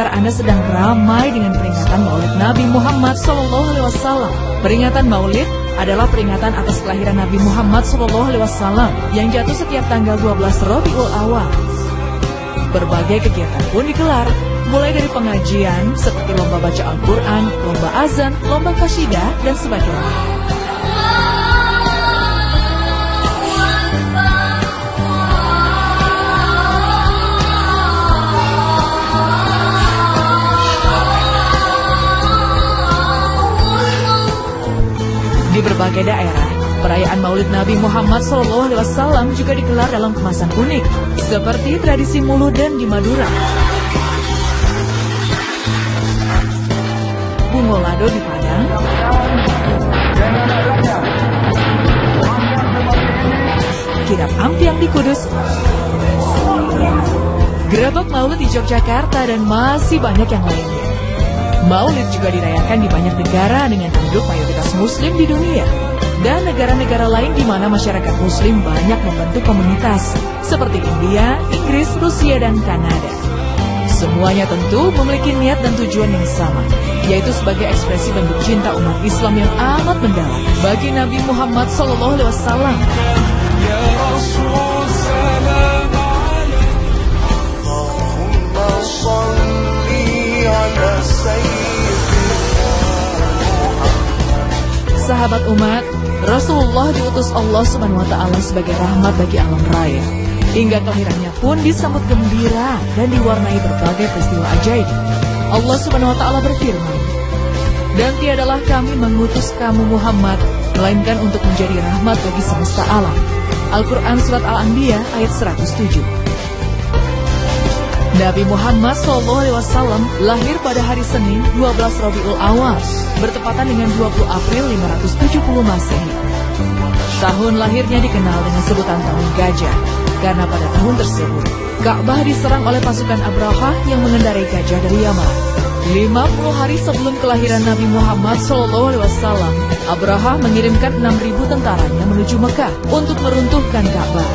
sekitar Anda sedang ramai dengan peringatan Maulid Nabi Muhammad SAW. Peringatan Maulid adalah peringatan atas kelahiran Nabi Muhammad SAW yang jatuh setiap tanggal 12 Rabiul Awal. Berbagai kegiatan pun digelar, mulai dari pengajian seperti lomba baca Al-Quran, lomba azan, lomba qasidah, dan sebagainya. Di berbagai daerah, perayaan Maulid Nabi Muhammad SAW juga digelar dalam kemasan unik, seperti tradisi Muludan di Madura, Bungolado di Padang, Kirap Ampiang di Kudus, Gerabak Maulid di Yogyakarta, dan masih banyak yang lainnya. Maulid juga dirayakan di banyak negara dengan penduduk mayoritas Muslim di dunia, dan negara-negara lain di mana masyarakat Muslim banyak membentuk komunitas, seperti India, Inggris, Rusia, dan Kanada. Semuanya tentu memiliki niat dan tujuan yang sama, yaitu sebagai ekspresi bentuk cinta umat Islam yang amat mendalam bagi Nabi Muhammad SAW. Ya Rasul, salam Sahabat umat, Rasulullah diutus Allah SWT sebagai rahmat bagi alam raya. Hingga kelahirannya pun disambut gembira dan diwarnai berbagai peristiwa ajaib. Allah SWT berfirman, "Dan tiadalah kami mengutus kamu Muhammad, melainkan untuk menjadi rahmat bagi semesta alam." Al-Quran Surat Al-Anbiya ayat 107. Nabi Muhammad SAW lahir pada hari Senin 12 Rabiul Awal, bertepatan dengan 20 April 570 Masehi. Tahun lahirnya dikenal dengan sebutan Tahun Gajah, karena pada tahun tersebut Ka'bah diserang oleh pasukan Abrahah yang mengendarai gajah dari Yaman. 50 hari sebelum kelahiran Nabi Muhammad SAW, Abrahah mengirimkan 6.000 tentaranya menuju Mekah untuk meruntuhkan Ka'bah.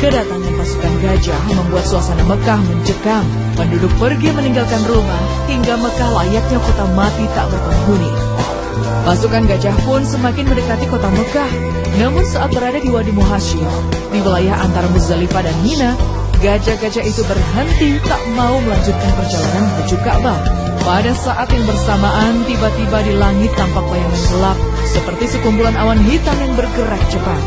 Kedatangan pasukan gajah membuat suasana Mekah mencekam. Penduduk pergi meninggalkan rumah hingga Mekah layaknya kota mati tak berpenghuni. Pasukan gajah pun semakin mendekati kota Mekah. Namun saat berada di Wadi Muhasyir, di wilayah antara Muzdalifah dan Mina, gajah-gajah itu berhenti tak mau melanjutkan perjalanan menuju Ka'bah. Pada saat yang bersamaan, tiba-tiba di langit tampak bayangan gelap, seperti sekumpulan awan hitam yang bergerak cepat.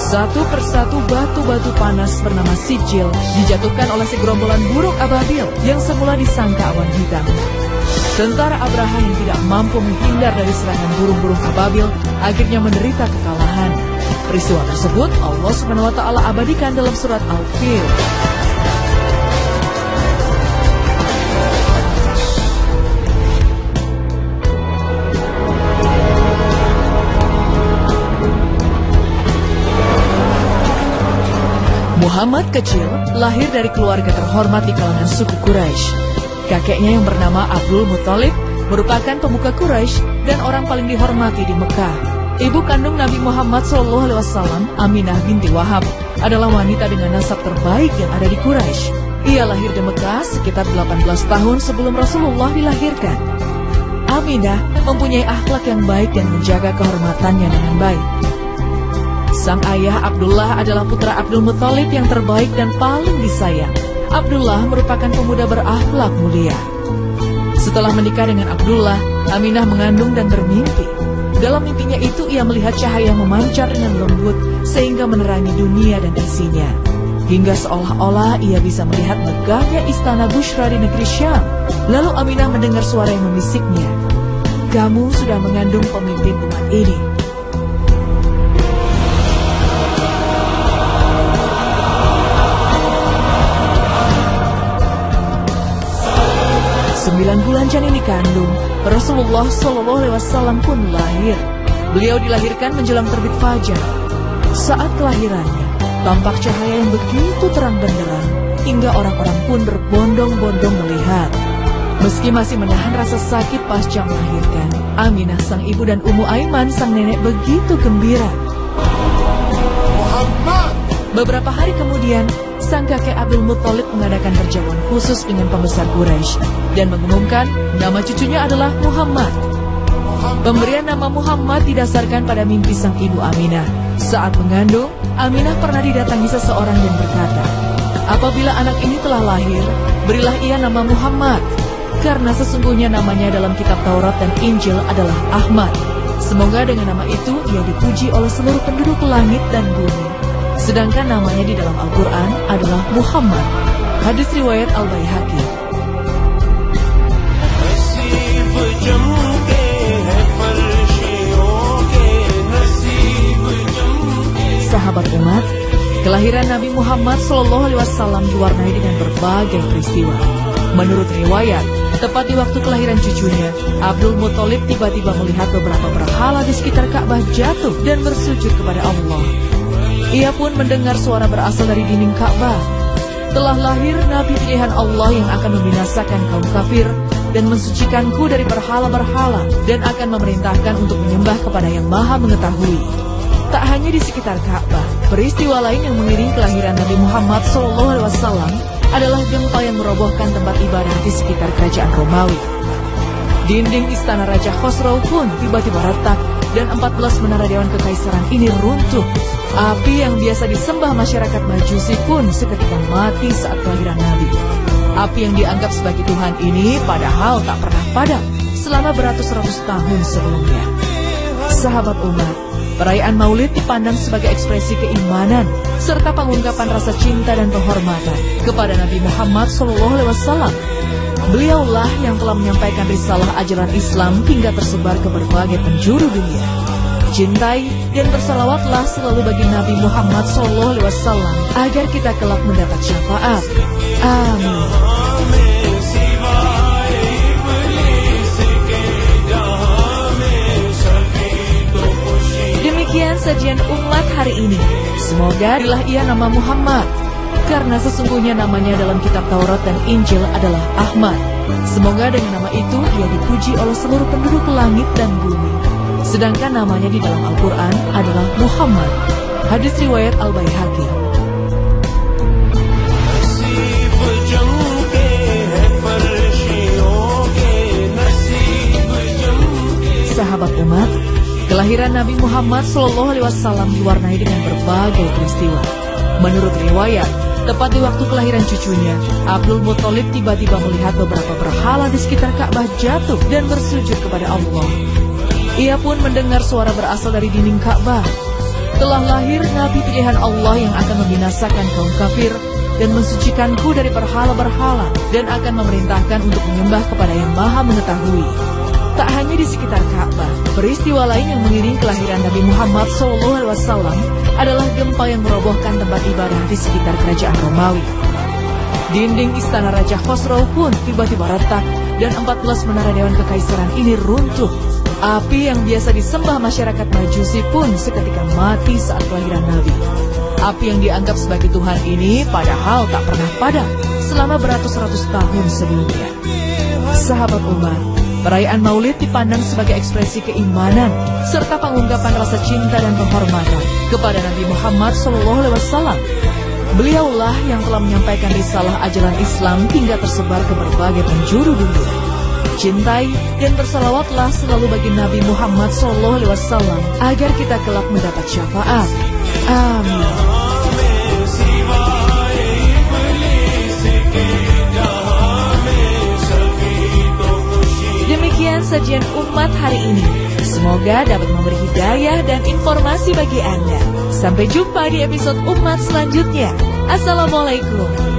Satu persatu batu-batu panas bernama sijil dijatuhkan oleh segerombolan burung ababil yang semula disangka awan hitam. Tentara Abraha yang tidak mampu menghindar dari serangan burung-burung ababil akhirnya menderita kekalahan. Peristiwa tersebut Allah SWT abadikan dalam surat Al-Fil. Muhammad kecil lahir dari keluarga terhormat di kalangan suku Quraisy. Kakeknya yang bernama Abdul Muthalib merupakan pemuka Quraisy dan orang paling dihormati di Mekah. Ibu kandung Nabi Muhammad SAW, Aminah binti Wahab, adalah wanita dengan nasab terbaik yang ada di Quraisy. Ia lahir di Mekah sekitar 18 tahun sebelum Rasulullah dilahirkan. Aminah mempunyai akhlak yang baik dan menjaga kehormatannya dengan baik. Sang ayah Abdullah adalah putra Abdul Muthalib yang terbaik dan paling disayang. Abdullah merupakan pemuda berakhlak mulia. Setelah menikah dengan Abdullah, Aminah mengandung dan bermimpi. Dalam mimpinya itu ia melihat cahaya memancar dengan lembut sehingga menerangi dunia dan isinya. Hingga seolah-olah ia bisa melihat megahnya istana Bushra di negeri Syam. Lalu Aminah mendengar suara yang membisiknya, "Kamu sudah mengandung pemimpin umat ini." 9 bulan janin dikandung, Rasulullah SAW pun lahir. Beliau dilahirkan menjelang terbit fajar. Saat kelahirannya, tampak cahaya yang begitu terang benderang, hingga orang-orang pun berbondong-bondong melihat. Meski masih menahan rasa sakit pasca melahirkan, Aminah sang ibu dan Ummu Aiman sang nenek begitu gembira. Beberapa hari kemudian, sang kakek Abdul Muthalib mengadakan perjamuan khusus dengan pembesar Quraisy dan mengumumkan nama cucunya adalah Muhammad. Pemberian nama Muhammad didasarkan pada mimpi sang ibu Aminah. Saat mengandung, Aminah pernah didatangi seseorang dan berkata, "Apabila anak ini telah lahir, berilah ia nama Muhammad, karena sesungguhnya namanya dalam kitab Taurat dan Injil adalah Ahmad. Semoga dengan nama itu ia dipuji oleh seluruh penduduk langit dan bumi. Sedangkan namanya di dalam Al-Quran adalah Muhammad." Hadis riwayat Al-Baihaqi. Sahabat umat, kelahiran Nabi Muhammad SAW diwarnai dengan berbagai peristiwa. Menurut riwayat, tepat di waktu kelahiran cucunya, Abdul Muthalib tiba-tiba melihat beberapa berhala di sekitar Ka'bah jatuh dan bersujud kepada Allah. Ia pun mendengar suara berasal dari dinding Ka'bah. Telah lahir Nabi pilihan Allah yang akan membinasakan kaum kafir dan mensucikanku dari berhala-berhala dan akan memerintahkan untuk menyembah kepada yang Maha Mengetahui. Tak hanya di sekitar Ka'bah, peristiwa lain yang mengiring kelahiran Nabi Muhammad SAW adalah gempa yang merobohkan tempat ibadah di sekitar kerajaan Romawi. Dinding istana Raja Khosrow pun tiba-tiba retak dan 14 menara Dewan Kekaisaran ini runtuh. Api yang biasa disembah masyarakat Majusi pun seketika mati saat kelahiran Nabi. Api yang dianggap sebagai Tuhan ini padahal tak pernah padam selama beratus-ratus tahun sebelumnya. Sahabat umat, perayaan Maulid dipandang sebagai ekspresi keimanan serta pengungkapan rasa cinta dan penghormatan kepada Nabi Muhammad SAW. Beliaulah yang telah menyampaikan risalah ajaran Islam hingga tersebar ke berbagai penjuru dunia. Cintai dan bersalawatlah selalu bagi Nabi Muhammad SAW agar kita kelak mendapat syafaat. Amin. Demikian sajian umat hari ini. Semoga berilah ia nama Muhammad, karena sesungguhnya namanya dalam kitab Taurat dan Injil adalah Ahmad. Semoga dengan nama itu ia dipuji oleh seluruh penduduk langit dan bumi. Sedangkan namanya di dalam Al-Quran adalah Muhammad. Hadis riwayat Al-Baihaqi. Sahabat umat, kelahiran Nabi Muhammad SAW diwarnai dengan berbagai peristiwa. Menurut riwayat, tepat di waktu kelahiran cucunya, Abdul Muthalib tiba-tiba melihat beberapa berhala di sekitar Ka'bah jatuh dan bersujud kepada Allah. Ia pun mendengar suara berasal dari dinding Ka'bah. Telah lahir Nabi pilihan Allah yang akan membinasakan kaum kafir dan mensucikanku dari berhala-berhala dan akan memerintahkan untuk menyembah kepada yang Maha Mengetahui. Tak hanya di sekitar Ka'bah, peristiwa lain yang mengiring kelahiran Nabi Muhammad SAW adalah gempa yang merobohkan tempat ibadah di sekitar kerajaan Romawi. Dinding istana Raja Khosrow pun tiba-tiba retak dan 14 menara Dewan Kekaisaran ini runtuh. Api yang biasa disembah masyarakat Majusi pun seketika mati saat kelahiran Nabi. Api yang dianggap sebagai Tuhan ini padahal tak pernah padam selama beratus-ratus tahun sebelumnya. Sahabat umat, perayaan Maulid dipandang sebagai ekspresi keimanan serta pengungkapan rasa cinta dan penghormatan kepada Nabi Muhammad SAW. Beliaulah yang telah menyampaikan risalah ajaran Islam hingga tersebar ke berbagai penjuru dunia. Cintai dan bersalawatlah selalu bagi Nabi Muhammad SAW agar kita kelak mendapat syafaat. Amin. Demikian sajian umat hari ini. Semoga dapat memberi hidayah dan informasi bagi Anda. Sampai jumpa di episode umat selanjutnya. Assalamualaikum.